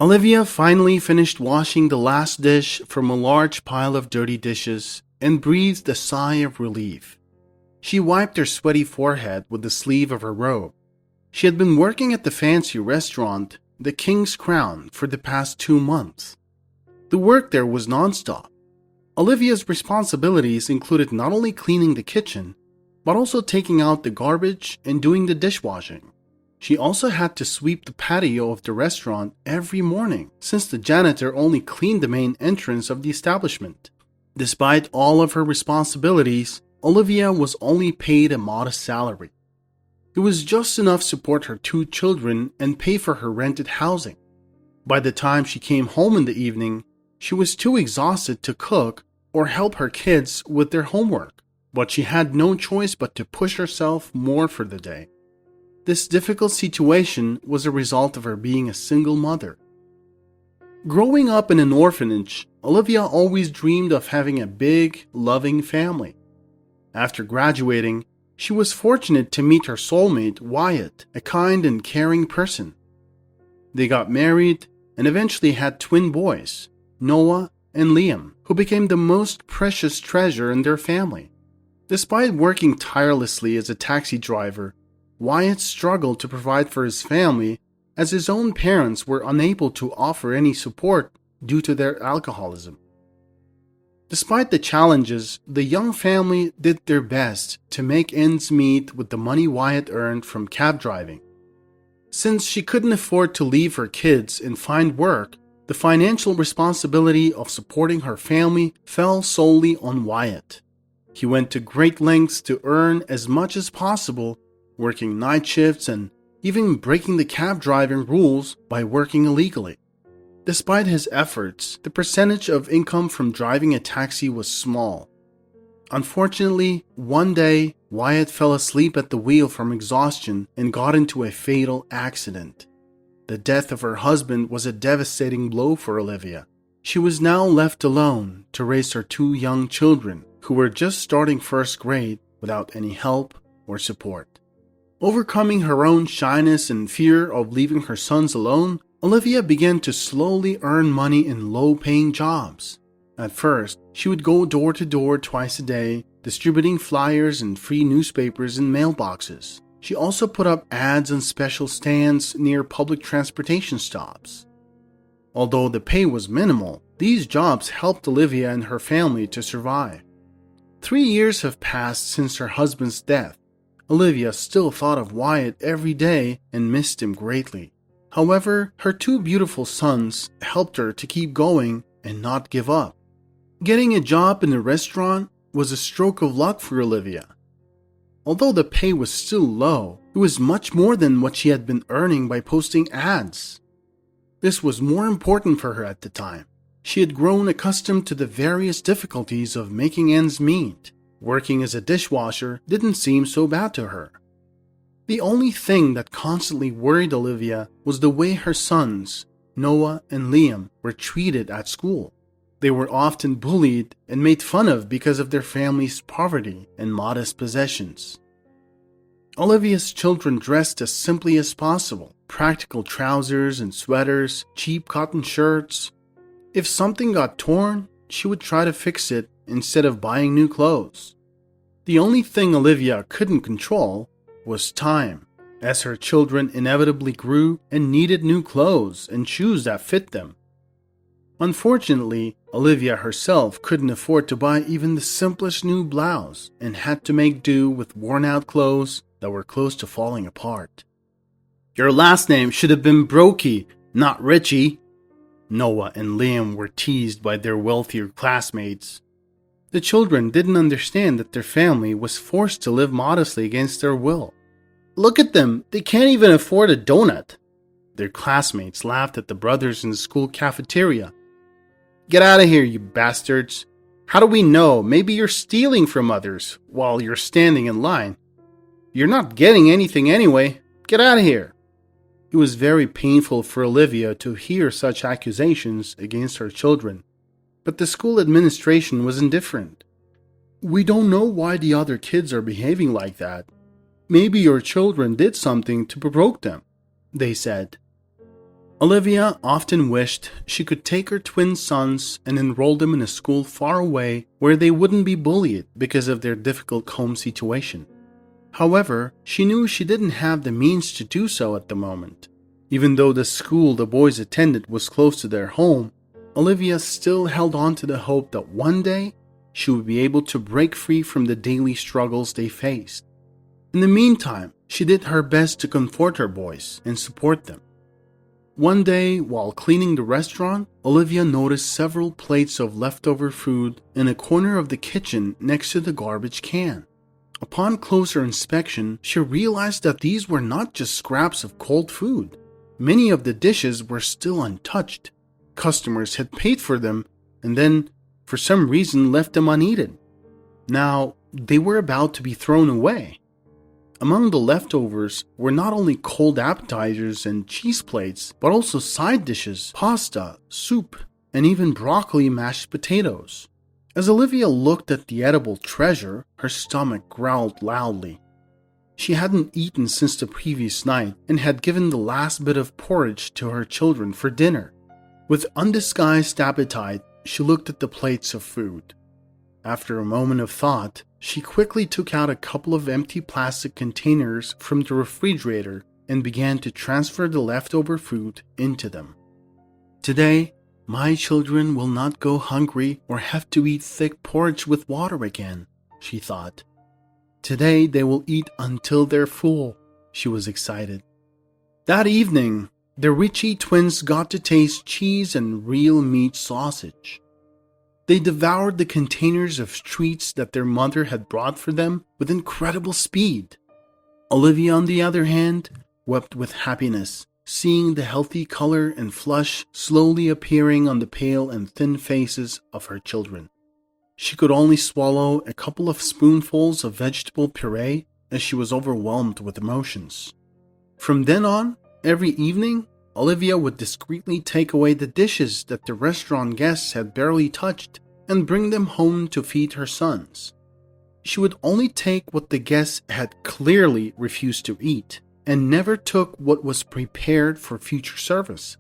Olivia finally finished washing the last dish from a large pile of dirty dishes and breathed a sigh of relief. She wiped her sweaty forehead with the sleeve of her robe. She had been working at the fancy restaurant, the King's Crown, for the past 2 months. The work there was nonstop. Olivia's responsibilities included not only cleaning the kitchen, but also taking out the garbage and doing the dishwashing. She also had to sweep the patio of the restaurant every morning, since the janitor only cleaned the main entrance of the establishment. Despite all of her responsibilities, Olivia was only paid a modest salary. It was just enough to support her 2 children and pay for her rented housing. By the time she came home in the evening, she was too exhausted to cook or help her kids with their homework, but she had no choice but to push herself more for the day. This difficult situation was a result of her being a single mother. Growing up in an orphanage, Olivia always dreamed of having a big, loving family. After graduating, she was fortunate to meet her soulmate, Wyatt, a kind and caring person. They got married and eventually had twin boys, Noah and Liam, who became the most precious treasure in their family. Despite working tirelessly as a taxi driver, Wyatt struggled to provide for his family as his own parents were unable to offer any support due to their alcoholism. Despite the challenges, the young family did their best to make ends meet with the money Wyatt earned from cab driving. Since she couldn't afford to leave her kids and find work, the financial responsibility of supporting her family fell solely on Wyatt. He went to great lengths to earn as much as possible, working night shifts and even breaking the cab driving rules by working illegally. Despite his efforts, the percentage of income from driving a taxi was small. Unfortunately, one day, Wyatt fell asleep at the wheel from exhaustion and got into a fatal accident. The death of her husband was a devastating blow for Olivia. She was now left alone to raise her 2 young children, who were just starting first grade without any help or support. Overcoming her own shyness and fear of leaving her sons alone, Olivia began to slowly earn money in low-paying jobs. At first, she would go door to door twice a day, distributing flyers and free newspapers in mailboxes. She also put up ads on special stands near public transportation stops. Although the pay was minimal, these jobs helped Olivia and her family to survive. 3 years have passed since her husband's death. Olivia still thought of Wyatt every day and missed him greatly. However, her 2 beautiful sons helped her to keep going and not give up. Getting a job in a restaurant was a stroke of luck for Olivia. Although the pay was still low, it was much more than what she had been earning by posting ads. This was more important for her at the time. She had grown accustomed to the various difficulties of making ends meet. Working as a dishwasher didn't seem so bad to her. The only thing that constantly worried Olivia was the way her sons, Noah and Liam, were treated at school. They were often bullied and made fun of because of their family's poverty and modest possessions. Olivia's children dressed as simply as possible: practical trousers and sweaters, cheap cotton shirts. If something got torn, she would try to fix it instead of buying new clothes. The only thing Olivia couldn't control was time, as her children inevitably grew and needed new clothes and shoes that fit them. Unfortunately, Olivia herself couldn't afford to buy even the simplest new blouse and had to make do with worn-out clothes that were close to falling apart. "Your last name should have been Brokey, not Ritchie," Noah and Liam were teased by their wealthier classmates. The children didn't understand that their family was forced to live modestly against their will. "Look at them, they can't even afford a donut." Their classmates laughed at the brothers in the school cafeteria. "Get out of here, you bastards. How do we know? Maybe you're stealing from others while you're standing in line. You're not getting anything anyway. Get out of here." It was very painful for Olivia to hear such accusations against her children, but the school administration was indifferent. "We don't know why the other kids are behaving like that. Maybe your children did something to provoke them," they said. Olivia often wished she could take her twin sons and enroll them in a school far away where they wouldn't be bullied because of their difficult home situation. However, she knew she didn't have the means to do so at the moment. Even though the school the boys attended was close to their home, Olivia still held on to the hope that one day she would be able to break free from the daily struggles they faced. In the meantime, she did her best to comfort her boys and support them. One day, while cleaning the restaurant, Olivia noticed several plates of leftover food in a corner of the kitchen next to the garbage can. Upon closer inspection, she realized that these were not just scraps of cold food. Many of the dishes were still untouched. Customers had paid for them and then, for some reason, left them uneaten. Now, they were about to be thrown away. Among the leftovers were not only cold appetizers and cheese plates, but also side dishes, pasta, soup, and even broccoli mashed potatoes. As Olivia looked at the edible treasure, her stomach growled loudly. She hadn't eaten since the previous night and had given the last bit of porridge to her children for dinner. With undisguised appetite, she looked at the plates of food. After a moment of thought, she quickly took out a couple of empty plastic containers from the refrigerator and began to transfer the leftover food into them. Today, my children will not go hungry or have to eat thick porridge with water again, she thought. Today they will eat until they're full, she was excited. That evening, the Ritchie twins got to taste cheese and real meat sausage. They devoured the containers of treats that their mother had brought for them with incredible speed. Olivia, on the other hand, wept with happiness, seeing the healthy color and flush slowly appearing on the pale and thin faces of her children. She could only swallow a couple of spoonfuls of vegetable puree as she was overwhelmed with emotions. From then on, every evening, Olivia would discreetly take away the dishes that the restaurant guests had barely touched and bring them home to feed her sons. She would only take what the guests had clearly refused to eat and never took what was prepared for future service.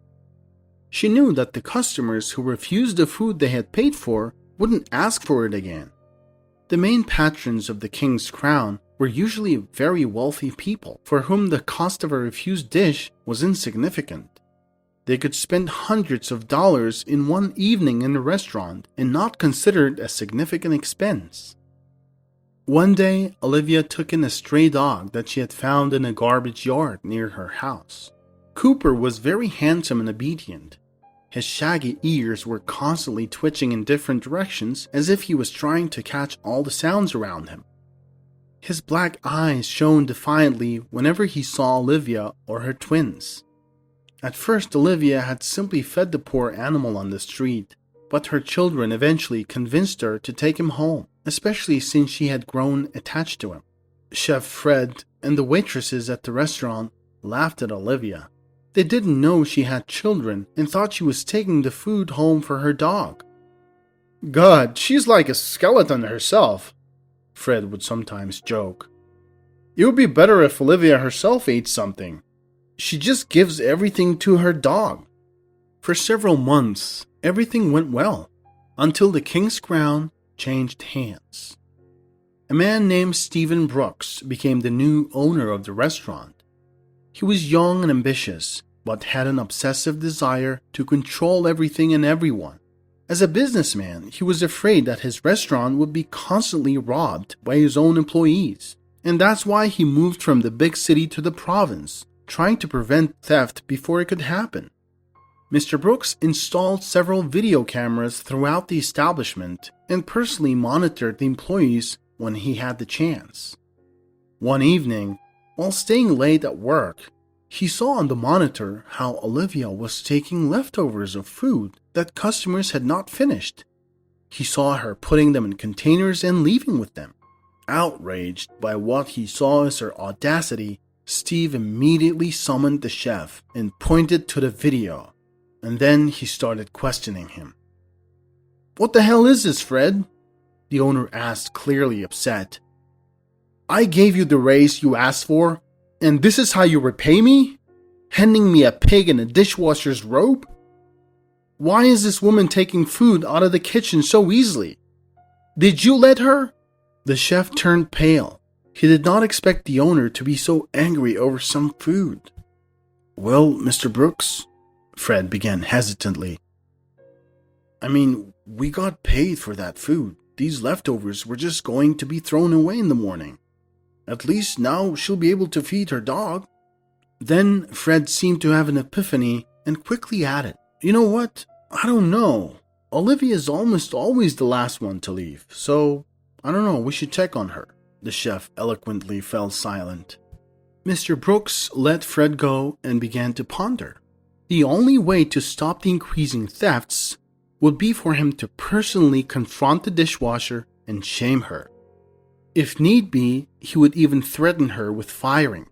She knew that the customers who refused the food they had paid for wouldn't ask for it again. The main patrons of the King's Crown were usually very wealthy people for whom the cost of a refused dish was insignificant. They could spend hundreds of dollars in one evening in the restaurant and not consider it a significant expense. One day, Olivia took in a stray dog that she had found in a garbage yard near her house. Cooper was very handsome and obedient. His shaggy ears were constantly twitching in different directions as if he was trying to catch all the sounds around him. His black eyes shone defiantly whenever he saw Olivia or her twins. At first, Olivia had simply fed the poor animal on the street, but her children eventually convinced her to take him home, especially since she had grown attached to him. Chef Fred and the waitresses at the restaurant laughed at Olivia. They didn't know she had children and thought she was taking the food home for her dog. "God, she's like a skeleton herself," Fred would sometimes joke. "It would be better if Olivia herself ate something. She just gives everything to her dog." For several months, everything went well, until the King's Crown changed hands. A man named Stephen Brooks became the new owner of the restaurant. He was young and ambitious, but had an obsessive desire to control everything and everyone. As a businessman, he was afraid that his restaurant would be constantly robbed by his own employees, and that's why he moved from the big city to the province, trying to prevent theft before it could happen. Mr. Brooks installed several video cameras throughout the establishment and personally monitored the employees when he had the chance. One evening, while staying late at work, he saw on the monitor how Olivia was taking leftovers of food that customers had not finished. He saw her putting them in containers and leaving with them. Outraged by what he saw as her audacity, Steve immediately summoned the chef and pointed to the video, and then he started questioning him. "What the hell is this, Fred?" the owner asked, clearly upset. "I gave you the raise you asked for, and this is how you repay me?" handing me a pig in a dishwasher's robe? Why is this woman taking food out of the kitchen so easily? Did you let her?" The chef turned pale. He did not expect the owner to be so angry over some food. "Well, Mr. Brooks," Fred began hesitantly. "I mean, we got paid for that food. These leftovers were just going to be thrown away in the morning. At least now she'll be able to feed her dog." Then Fred seemed to have an epiphany and quickly added, "You know what? I don't know. Olivia's almost always the last one to leave, so I don't know, we should check on her." The chef eloquently fell silent. Mr. Brooks let Fred go and began to ponder. The only way to stop the increasing thefts would be for him to personally confront the dishwasher and shame her. If need be, he would even threaten her with firing.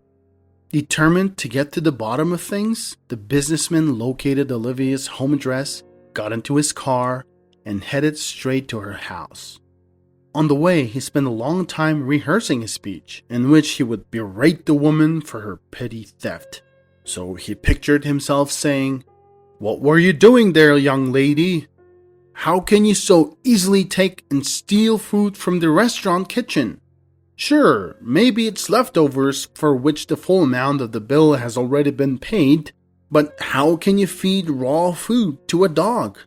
Determined to get to the bottom of things, the businessman located Olivia's home address, got into his car, and headed straight to her house. On the way, he spent a long time rehearsing his speech, in which he would berate the woman for her petty theft. So he pictured himself saying, "What were you doing there, young lady? How can you so easily take and steal food from the restaurant kitchen? Sure, maybe it's leftovers for which the full amount of the bill has already been paid, but how can you feed raw food to a dog?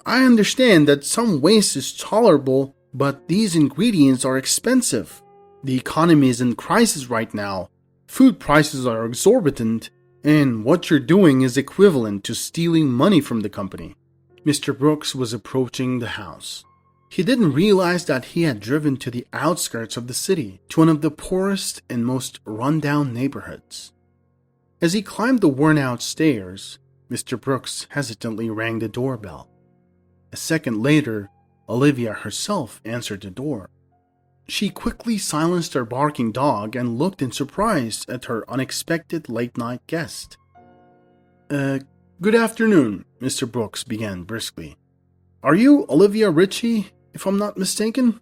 I understand that some waste is tolerable, but these ingredients are expensive. The economy is in crisis right now. Food prices are exorbitant, and what you're doing is equivalent to stealing money from the company." Mr. Brooks was approaching the house. He didn't realize that he had driven to the outskirts of the city, to one of the poorest and most run-down neighborhoods. As he climbed the worn-out stairs, Mr. Brooks hesitantly rang the doorbell. A second later, Olivia herself answered the door. She quickly silenced her barking dog and looked in surprise at her unexpected late-night guest. Good afternoon," Mr. Brooks began briskly. "Are you Olivia Ritchie, if I'm not mistaken?"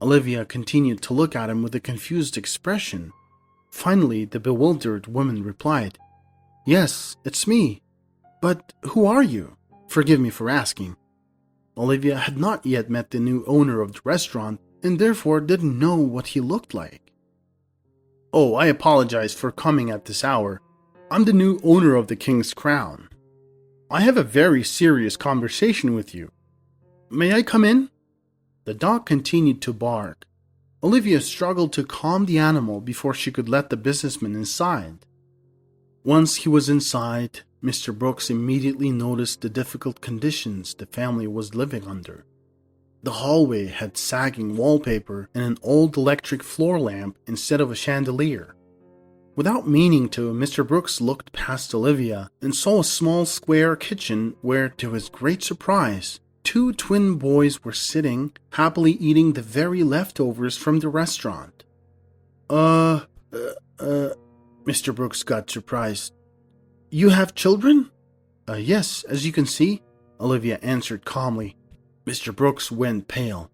Olivia continued to look at him with a confused expression. Finally, the bewildered woman replied, "Yes, it's me. But who are you? Forgive me for asking." Olivia had not yet met the new owner of the restaurant and therefore didn't know what he looked like. "Oh, I apologize for coming at this hour. I'm the new owner of the King's Crown. I have a very serious conversation with you. May I come in?" The dog continued to bark. Olivia struggled to calm the animal before she could let the businessman inside. Once he was inside, Mr. Brooks immediately noticed the difficult conditions the family was living under. The hallway had sagging wallpaper and an old electric floor lamp instead of a chandelier. Without meaning to, Mr. Brooks looked past Olivia and saw a small square kitchen where, to his great surprise, two twin boys were sitting, happily eating the very leftovers from the restaurant. Mr. Brooks got surprised. "You have children?" Yes, as you can see," Olivia answered calmly. Mr. Brooks went pale.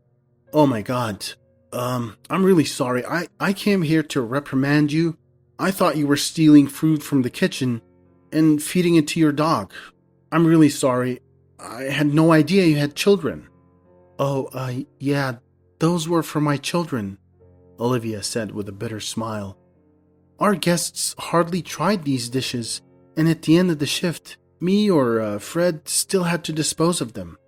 "Oh my God. I'm really sorry. I came here to reprimand you. I thought you were stealing food from the kitchen and feeding it to your dog. I'm really sorry. I had no idea you had children." Yeah, those were for my children," Olivia said with a bitter smile. "Our guests hardly tried these dishes, and at the end of the shift, me or Fred still had to dispose of them.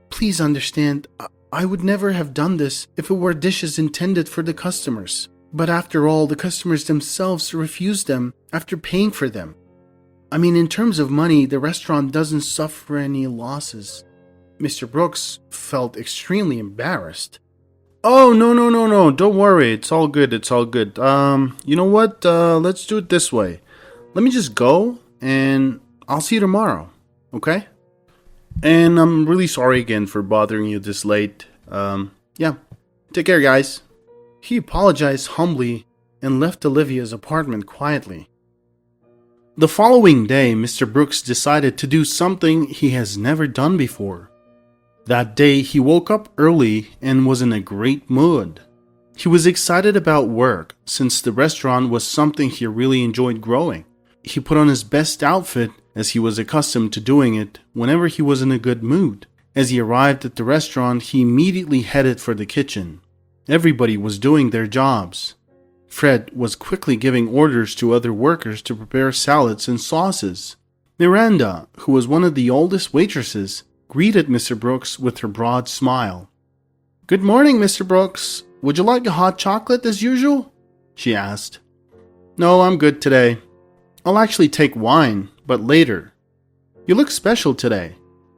Please understand, I would never have done this if it were dishes intended for the customers. But after all, the customers themselves refused them after paying for them. I mean, in terms of money, the restaurant doesn't suffer any losses." Mr. Brooks felt extremely embarrassed. "Oh, no, don't worry, it's all good. You know what, let's do it this way. Let me just go, and I'll see you tomorrow, okay? And I'm really sorry again for bothering you this late. Yeah, take care, guys." He apologized humbly and left Olivia's apartment quietly. The following day, Mr. Brooks decided to do something he has never done before. That day, he woke up early and was in a great mood. He was excited about work, since the restaurant was something he really enjoyed growing. He put on his best outfit, as he was accustomed to doing it whenever he was in a good mood. As he arrived at the restaurant, he immediately headed for the kitchen. Everybody was doing their jobs. Fred was quickly giving orders to other workers to prepare salads and sauces. Miranda, who was one of the oldest waitresses, greeted Mr. Brooks with her broad smile. "Good morning, Mr. Brooks. Would you like a hot chocolate as usual?" she asked. "No, I'm good today. I'll actually take wine, but later." "You look special today,"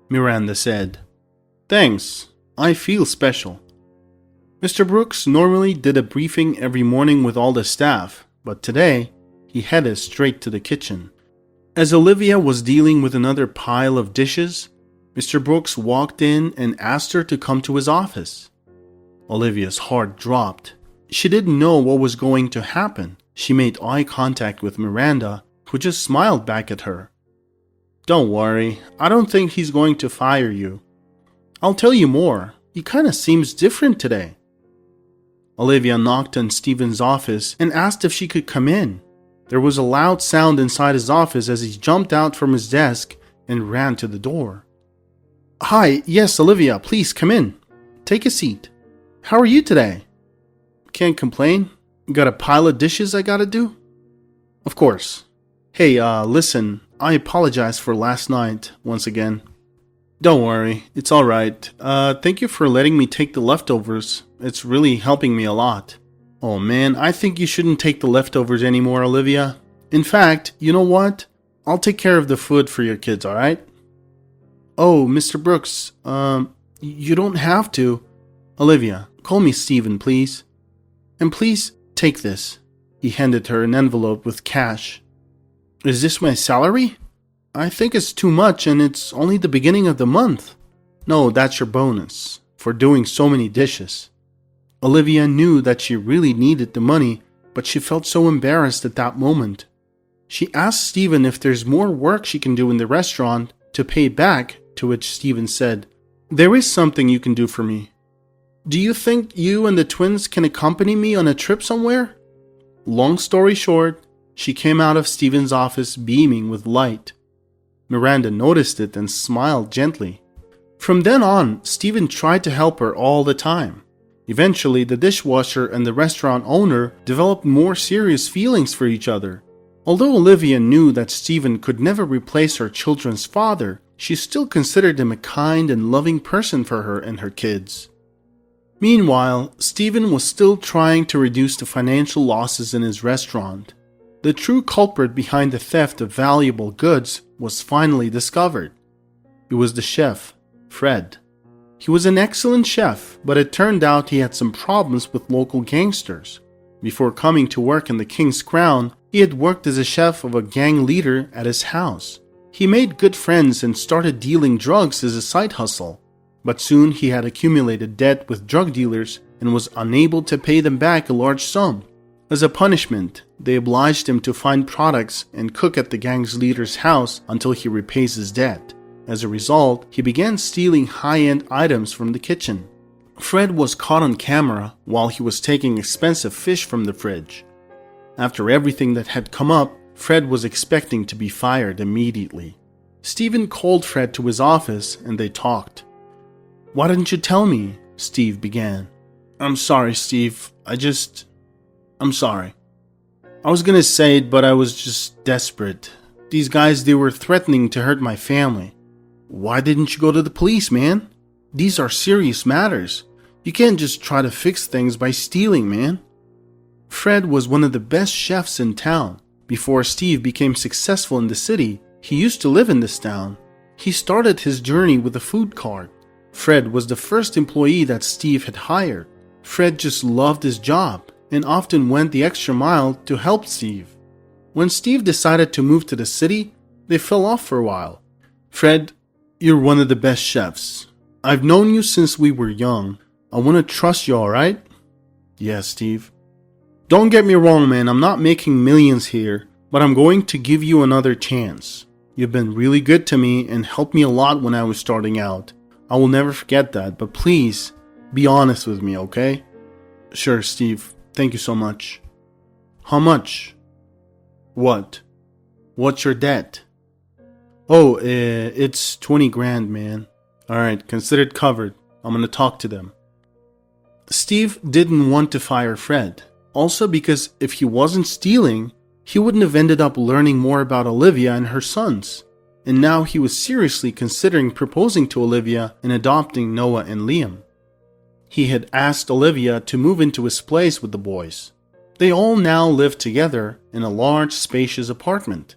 Miranda said. "Thanks. I feel special." Mr. Brooks normally did a briefing every morning with all the staff, but today he headed straight to the kitchen. As Olivia was dealing with another pile of dishes, Mr. Brooks walked in and asked her to come to his office. Olivia's heart dropped. She didn't know what was going to happen. She made eye contact with Miranda, who just smiled back at her. "Don't worry, I don't think he's going to fire you. I'll tell you more, he kind of seems different today." Olivia knocked on Stephen's office and asked if she could come in. There was a loud sound inside his office as he jumped out from his desk and ran to the door. "Hi, yes, Olivia, please come in. Take a seat. How are you today?" "Can't complain. Got a pile of dishes I gotta do?" "Of course. Hey, listen, I apologize for last night, once again." "Don't worry, it's alright. Thank you for letting me take the leftovers. It's really helping me a lot." "Oh man, I think you shouldn't take the leftovers anymore, Olivia. In fact, you know what? I'll take care of the food for your kids, alright?" "Oh, Mr. Brooks, you don't have to." "Olivia, call me Stephen, please. And please, take this." He handed her an envelope with cash. "Is this my salary? I think it's too much and it's only the beginning of the month." "No, that's your bonus, for doing so many dishes." Olivia knew that she really needed the money, but she felt so embarrassed at that moment. She asked Stephen if there's more work she can do in the restaurant to pay back, to which Stephen said, "There is something you can do for me. Do you think you and the twins can accompany me on a trip somewhere?" Long story short, she came out of Stephen's office beaming with light. Miranda noticed it and smiled gently. From then on, Stephen tried to help her all the time. Eventually, the dishwasher and the restaurant owner developed more serious feelings for each other. Although Olivia knew that Stephen could never replace her children's father, she still considered him a kind and loving person for her and her kids. Meanwhile, Stephen was still trying to reduce the financial losses in his restaurant. The true culprit behind the theft of valuable goods was finally discovered. It was the chef, Fred. He was an excellent chef, but it turned out he had some problems with local gangsters. Before coming to work in the King's Crown, he had worked as a chef of a gang leader at his house. He made good friends and started dealing drugs as a side hustle. But soon he had accumulated debt with drug dealers and was unable to pay them back a large sum. As a punishment, they obliged him to find products and cook at the gang's leader's house until he repays his debt. As a result, he began stealing high-end items from the kitchen. Fred was caught on camera while he was taking expensive fish from the fridge. After everything that had come up, Fred was expecting to be fired immediately. Stephen called Fred to his office and they talked. "Why didn't you tell me?" Steve began. "I'm sorry, Steve. I'm sorry. I was gonna say it, but I was just desperate. These guys, they were threatening to hurt my family." "Why didn't you go to the police, man? These are serious matters. You can't just try to fix things by stealing, man." Fred was one of the best chefs in town. Before Steve became successful in the city, he used to live in this town. He started his journey with a food cart. Fred was the first employee that Steve had hired. Fred just loved his job and often went the extra mile to help Steve. When Steve decided to move to the city, they fell off for a while. "Fred, you're one of the best chefs. I've known you since we were young. I want to trust you, alright?" "Yeah, Steve." "Don't get me wrong, man. I'm not making millions here, but I'm going to give you another chance. You've been really good to me and helped me a lot when I was starting out. I will never forget that, but please, be honest with me, okay?" "Sure, Steve. Thank you so much." "How much?" "What?" What's your debt? Oh, it's 20 grand, man. Alright, consider it covered. I'm gonna talk to them. Steve didn't want to fire Fred. Also because if he wasn't stealing, he wouldn't have ended up learning more about Olivia and her sons. And now he was seriously considering proposing to Olivia and adopting Noah and Liam. He had asked Olivia to move into his place with the boys. They all now lived together in a large, spacious apartment.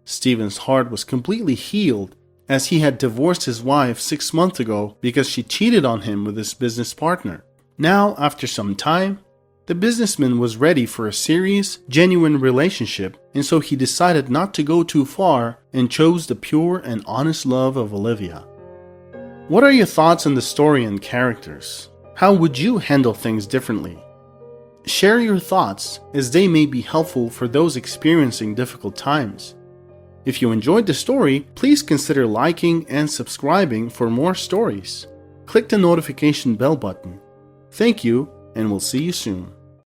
Stephen's heart was completely healed as he had divorced his wife 6 months ago because she cheated on him with his business partner. Now, after some time, the businessman was ready for a serious, genuine relationship, and so he decided not to go too far and chose the pure and honest love of Olivia. What are your thoughts on the story and characters? How would you handle things differently? Share your thoughts, as they may be helpful for those experiencing difficult times. If you enjoyed the story, please consider liking and subscribing for more stories. Click the notification bell button. Thank you, and we'll see you soon.